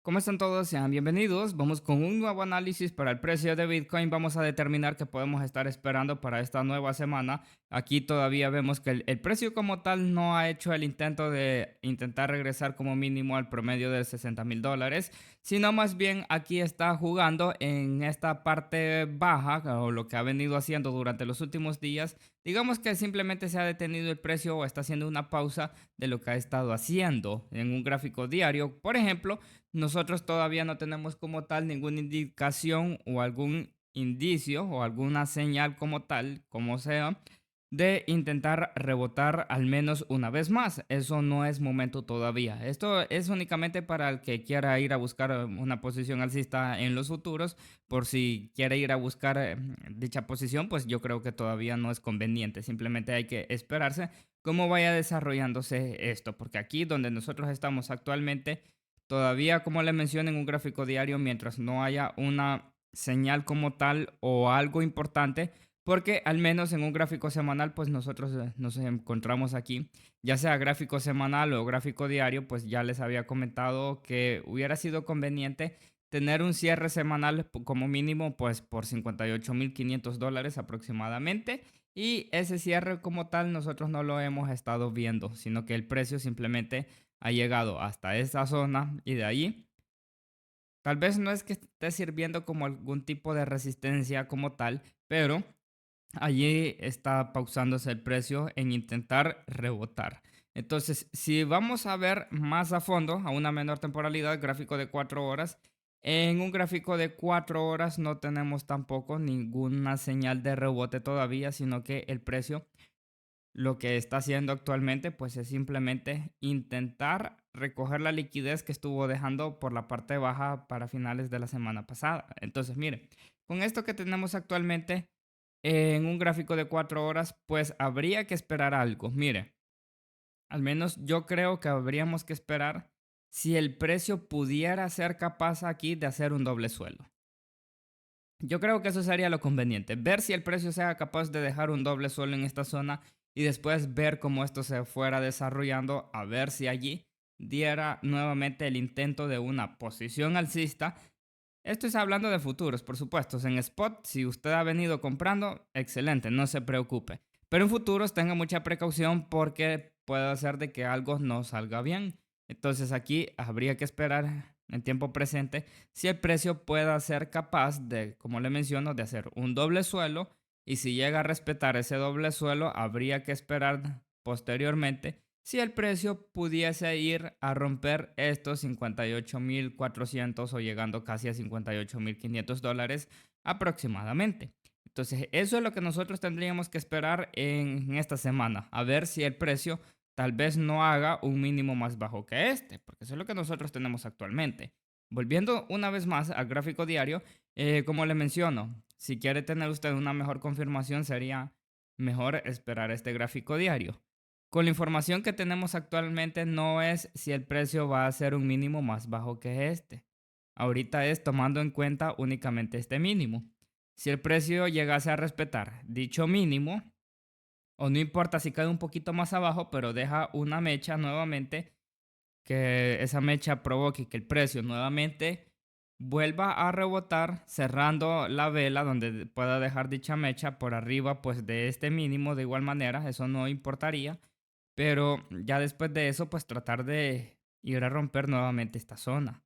¿Cómo están todos? Sean bienvenidos. Vamos con un nuevo análisis para el precio de Bitcoin. Vamos a determinar qué podemos estar esperando para esta nueva semana. Aquí todavía vemos que el precio como tal no ha hecho el intento de intentar regresar como mínimo al promedio de $60,000, sino más bien aquí está jugando en esta parte baja o lo que ha venido haciendo durante los últimos días. Digamos que simplemente se ha detenido el precio o está haciendo una pausa de lo que ha estado haciendo en un gráfico diario. Por ejemplo, nosotros todavía no tenemos como tal ninguna indicación o algún indicio o alguna señal como tal, como sea, de intentar rebotar al menos una vez más. Eso no es momento todavía. Esto es únicamente para el que quiera ir a buscar una posición alcista en los futuros. Por si quiere ir a buscar dicha posición, pues yo creo que todavía no es conveniente. Simplemente hay que esperarse cómo vaya desarrollándose esto. Porque aquí donde nosotros estamos actualmente, todavía, como le mencioné en un gráfico diario, mientras no haya una señal como tal o algo importante, porque al menos en un gráfico semanal, pues nosotros nos encontramos aquí, ya sea gráfico semanal o gráfico diario, pues ya les había comentado que hubiera sido conveniente tener un cierre semanal como mínimo, pues por $58,500 aproximadamente. Y ese cierre como tal nosotros no lo hemos estado viendo, sino que el precio simplemente ha llegado hasta esa zona y de ahí tal vez no es que esté sirviendo como algún tipo de resistencia como tal, pero allí está pausándose el precio en intentar rebotar. Entonces, si vamos a ver más a fondo, a una menor temporalidad, gráfico de 4 horas, en un gráfico de 4 horas no tenemos tampoco ninguna señal de rebote todavía, sino que el precio lo que está haciendo actualmente pues es simplemente intentar recoger la liquidez que estuvo dejando por la parte baja para finales de la semana pasada. Entonces, mire, con esto que tenemos actualmente en un gráfico de 4 horas, pues habría que esperar algo. Mire, al menos yo creo que habríamos que esperar si el precio pudiera ser capaz aquí de hacer un doble suelo. Yo creo que eso sería lo conveniente, ver si el precio sea capaz de dejar un doble suelo en esta zona y después ver cómo esto se fuera desarrollando, a ver si allí diera nuevamente el intento de una posición alcista. Esto es hablando de futuros, por supuesto. En spot, si usted ha venido comprando, excelente, no se preocupe. Pero en futuros tenga mucha precaución porque puede ser de que algo no salga bien. Entonces aquí habría que esperar en tiempo presente si el precio pueda ser capaz de, como le menciono, de hacer un doble suelo, y si llega a respetar ese doble suelo, habría que esperar posteriormente si el precio pudiese ir a romper estos 58,400 o llegando casi a $58,500 aproximadamente. Entonces, eso es lo que nosotros tendríamos que esperar en esta semana, a ver si el precio tal vez no haga un mínimo más bajo que este, porque eso es lo que nosotros tenemos actualmente. Volviendo una vez más al gráfico diario, como le menciono, si quiere tener usted una mejor confirmación, sería mejor esperar este gráfico diario. Con la información que tenemos actualmente, no es si el precio va a ser un mínimo más bajo que este. Ahorita es tomando en cuenta únicamente este mínimo. Si el precio llegase a respetar dicho mínimo, o no importa si cae un poquito más abajo, pero deja una mecha nuevamente, que esa mecha provoque que el precio nuevamente vuelva a rebotar, cerrando la vela donde pueda dejar dicha mecha por arriba pues de este mínimo. De igual manera, eso no importaría, pero ya después de eso pues tratar de ir a romper nuevamente esta zona.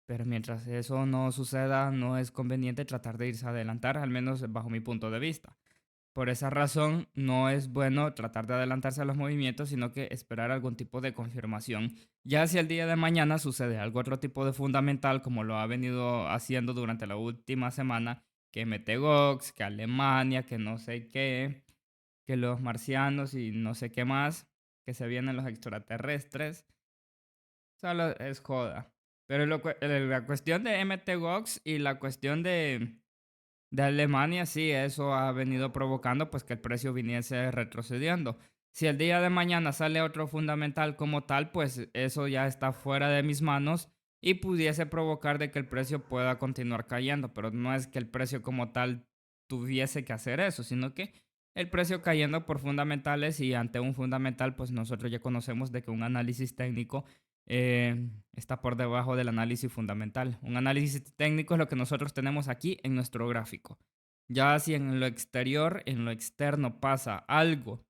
Pero mientras eso no suceda, no es conveniente tratar de irse a adelantar, al menos bajo mi punto de vista. Por esa razón, no es bueno tratar de adelantarse a los movimientos, sino que esperar algún tipo de confirmación. Ya si el día de mañana sucede algo otro tipo de fundamental, como lo ha venido haciendo durante la última semana, que MTGOX, que Alemania, que no sé qué, que los marcianos y no sé qué más, que se vienen los extraterrestres, solo es joda. Pero la cuestión de MTGOX y la cuestión de Alemania, sí, eso ha venido provocando pues que el precio viniese retrocediendo. Si el día de mañana sale otro fundamental como tal, pues eso ya está fuera de mis manos y pudiese provocar de que el precio pueda continuar cayendo, pero no es que el precio como tal tuviese que hacer eso, sino que el precio cayendo por fundamentales, y ante un fundamental pues nosotros ya conocemos de que un análisis técnico está por debajo del análisis fundamental. Un análisis técnico es lo que nosotros tenemos aquí en nuestro gráfico. Ya si en lo exterior, en lo externo pasa algo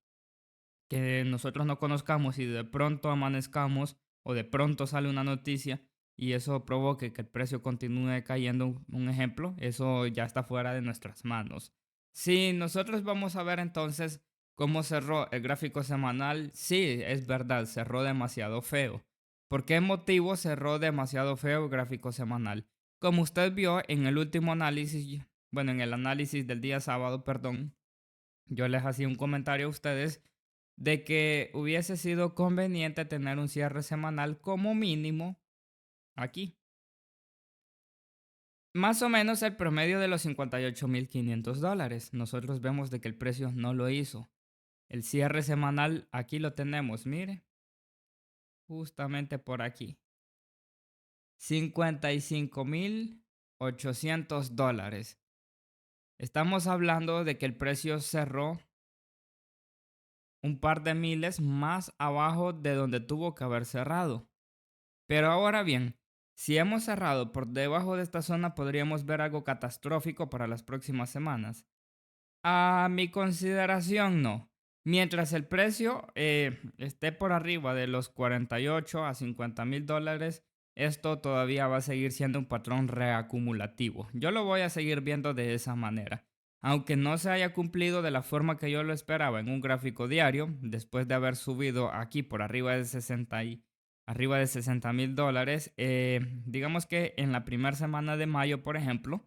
que nosotros no conozcamos y de pronto amanezcamos o de pronto sale una noticia y eso provoque que el precio continúe cayendo, un ejemplo, eso ya está fuera de nuestras manos. Si nosotros vamos a ver entonces cómo cerró el gráfico semanal, sí, es verdad, cerró demasiado feo. ¿Por qué motivo cerró demasiado feo el gráfico semanal? Como usted vio en el último análisis, bueno, en el análisis del día sábado, perdón, yo les hacía un comentario a ustedes de que hubiese sido conveniente tener un cierre semanal como mínimo aquí. Más o menos el promedio de los 58.500 dólares. Nosotros vemos de que el precio no lo hizo. El cierre semanal aquí lo tenemos, mire, justamente por aquí. 55.800 dólares. Estamos hablando de que el precio cerró un par de miles más abajo de donde tuvo que haber cerrado. Pero ahora bien, si hemos cerrado por debajo de esta zona, podríamos ver algo catastrófico para las próximas semanas. A mi consideración, no. Mientras el precio esté por arriba de los 48 a 50.000 dólares, esto todavía va a seguir siendo un patrón reacumulativo. Yo lo voy a seguir viendo de esa manera. Aunque no se haya cumplido de la forma que yo lo esperaba en un gráfico diario, después de haber subido aquí por arriba de 60 mil dólares, digamos que en la primera semana de mayo, por ejemplo,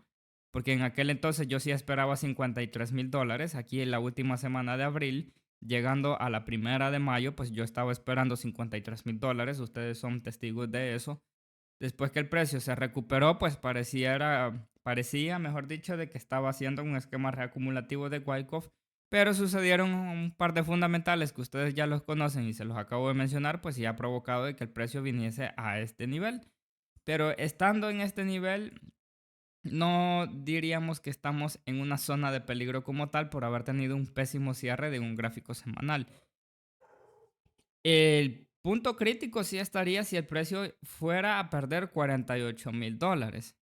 porque en aquel entonces yo sí esperaba 53.000 dólares. Aquí en la última semana de abril, llegando a la primera de mayo, pues yo estaba esperando 53.000 dólares. Ustedes son testigos de eso. Después que el precio se recuperó, pues parecía, mejor dicho, de que estaba haciendo un esquema reacumulativo de Wyckoff. Pero sucedieron un par de fundamentales que ustedes ya los conocen y se los acabo de mencionar, pues ya ha provocado de que el precio viniese a este nivel. Pero estando en este nivel, no diríamos que estamos en una zona de peligro como tal por haber tenido un pésimo cierre de un gráfico semanal. El punto crítico sí estaría si el precio fuera a perder 48.000 dólares.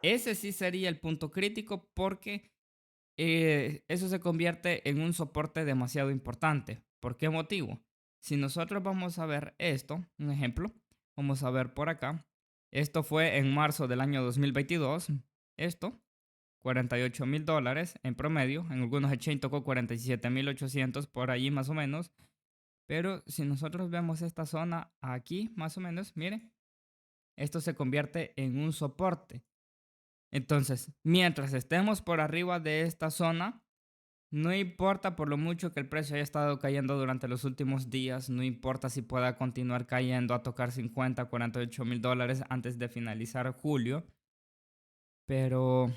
Ese sí sería el punto crítico porque eso se convierte en un soporte demasiado importante. ¿Por qué motivo? Si nosotros vamos a ver esto, un ejemplo, vamos a ver por acá. Esto fue en marzo del año 2022. Esto, 48.000 dólares en promedio. En algunos exchange tocó 47.800 por allí más o menos. Pero si nosotros vemos esta zona aquí más o menos, mire, esto se convierte en un soporte. Entonces, mientras estemos por arriba de esta zona, no importa por lo mucho que el precio haya estado cayendo durante los últimos días, no importa si pueda continuar cayendo a tocar 48.000 dólares antes de finalizar julio, pero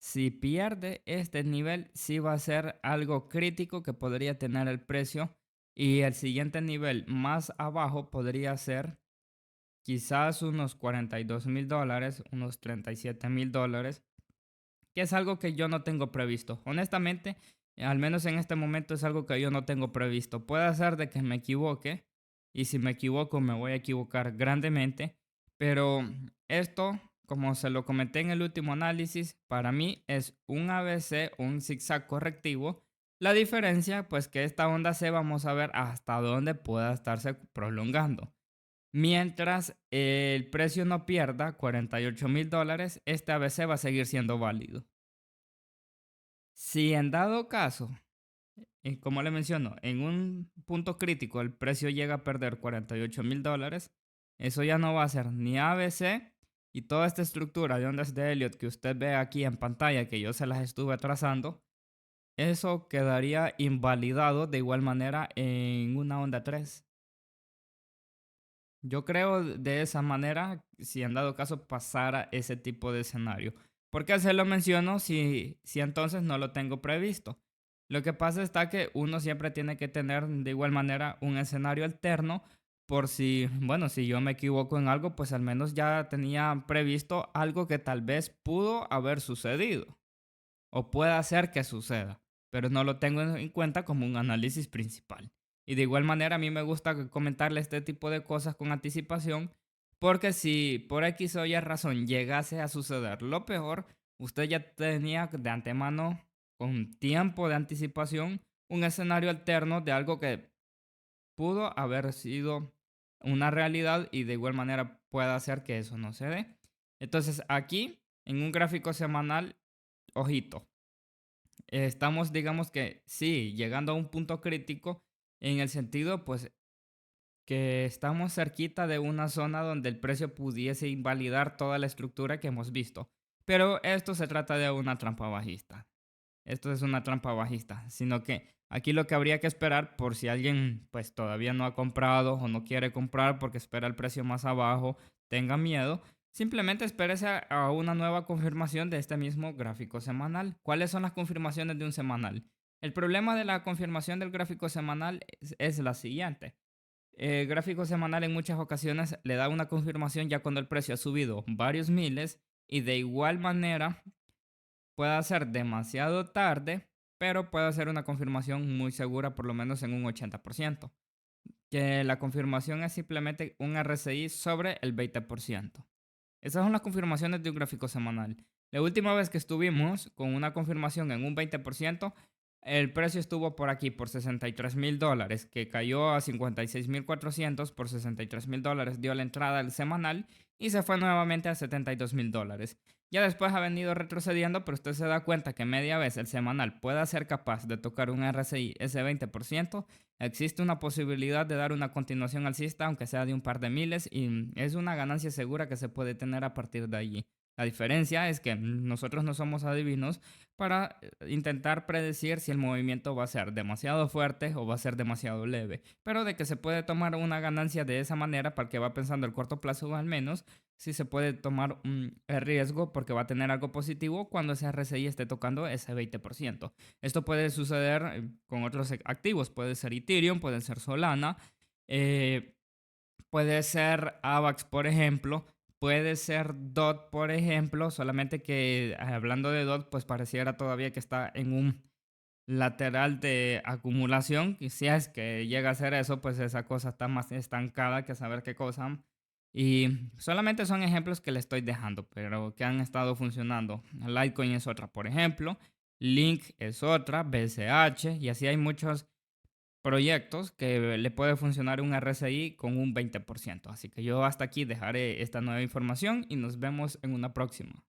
si pierde este nivel, sí va a ser algo crítico que podría tener el precio y el siguiente nivel más abajo podría ser quizás unos 42.000 dólares, unos 37.000 dólares, que es algo que yo no tengo previsto. Honestamente, al menos en este momento es algo que yo no tengo previsto. Puede ser de que me equivoque y si me equivoco me voy a equivocar grandemente, pero esto, como se lo comenté en el último análisis, para mí es un ABC, un zigzag correctivo. La diferencia, pues que esta onda C vamos a ver hasta dónde pueda estarse prolongando. Mientras el precio no pierda 48.000 dólares, este ABC va a seguir siendo válido. Si en dado caso, como le menciono, en un punto crítico el precio llega a perder 48.000 dólares, eso ya no va a ser ni ABC y toda esta estructura de ondas de Elliot que usted ve aquí en pantalla, que yo se las estuve trazando, eso quedaría invalidado de igual manera en una onda 3. Yo creo de esa manera si en dado caso pasara ese tipo de escenario. ¿Por qué se lo menciono si entonces no lo tengo previsto? Lo que pasa está que uno siempre tiene que tener de igual manera un escenario alterno por si, bueno, si yo me equivoco en algo, pues al menos ya tenía previsto algo que tal vez pudo haber sucedido o pueda ser que suceda, pero no lo tengo en cuenta como un análisis principal. Y de igual manera a mí me gusta comentarle este tipo de cosas con anticipación, porque si por X o Y razón llegase a suceder lo peor, usted ya tenía de antemano, con tiempo de anticipación, un escenario alterno de algo que pudo haber sido una realidad y de igual manera puede hacer que eso no se dé. Entonces aquí, en un gráfico semanal, ojito, estamos, digamos que sí, llegando a un punto crítico en el sentido, pues, que estamos cerquita de una zona donde el precio pudiese invalidar toda la estructura que hemos visto. Pero esto se trata de una trampa bajista. Esto es una trampa bajista, sino que aquí lo que habría que esperar por si alguien pues todavía no ha comprado o no quiere comprar porque espera el precio más abajo, tenga miedo, simplemente espérese a una nueva confirmación de este mismo gráfico semanal. ¿Cuáles son las confirmaciones de un semanal? El problema de la confirmación del gráfico semanal es la siguiente. El gráfico semanal en muchas ocasiones le da una confirmación ya cuando el precio ha subido varios miles y de igual manera puede ser demasiado tarde, pero puede ser una confirmación muy segura, por lo menos en un 80%. Que la confirmación es simplemente un RSI sobre el 20%. Esas son las confirmaciones de un gráfico semanal. La última vez que estuvimos con una confirmación en un 20%, el precio estuvo por aquí por $63,000, que cayó a 56,400 por $63,000, dio la entrada al semanal y se fue nuevamente a $72,000. Ya después ha venido retrocediendo, pero usted se da cuenta que media vez el semanal pueda ser capaz de tocar un RSI ese 20%, existe una posibilidad de dar una continuación alcista, aunque sea de un par de miles, y es una ganancia segura que se puede tener a partir de allí. La diferencia es que nosotros no somos adivinos para intentar predecir si el movimiento va a ser demasiado fuerte o va a ser demasiado leve, pero de que se puede tomar una ganancia de esa manera para el que va pensando el corto plazo al menos, sí se puede tomar un riesgo porque va a tener algo positivo cuando ese RSI esté tocando ese 20%. Esto puede suceder con otros activos, puede ser Ethereum, puede ser Solana, eh, puede ser AVAX, por ejemplo, puede ser DOT, por ejemplo, solamente que hablando de DOT, pues pareciera todavía que está en un lateral de acumulación, y si es que llega a ser eso, pues esa cosa está más estancada que saber qué cosa. Y solamente son ejemplos que le estoy dejando, pero que han estado funcionando. Litecoin es otra, por ejemplo. Link es otra, BCH, y así hay muchos proyectos que le puede funcionar un RSI con un 20%. Así que yo hasta aquí dejaré esta nueva información y nos vemos en una próxima.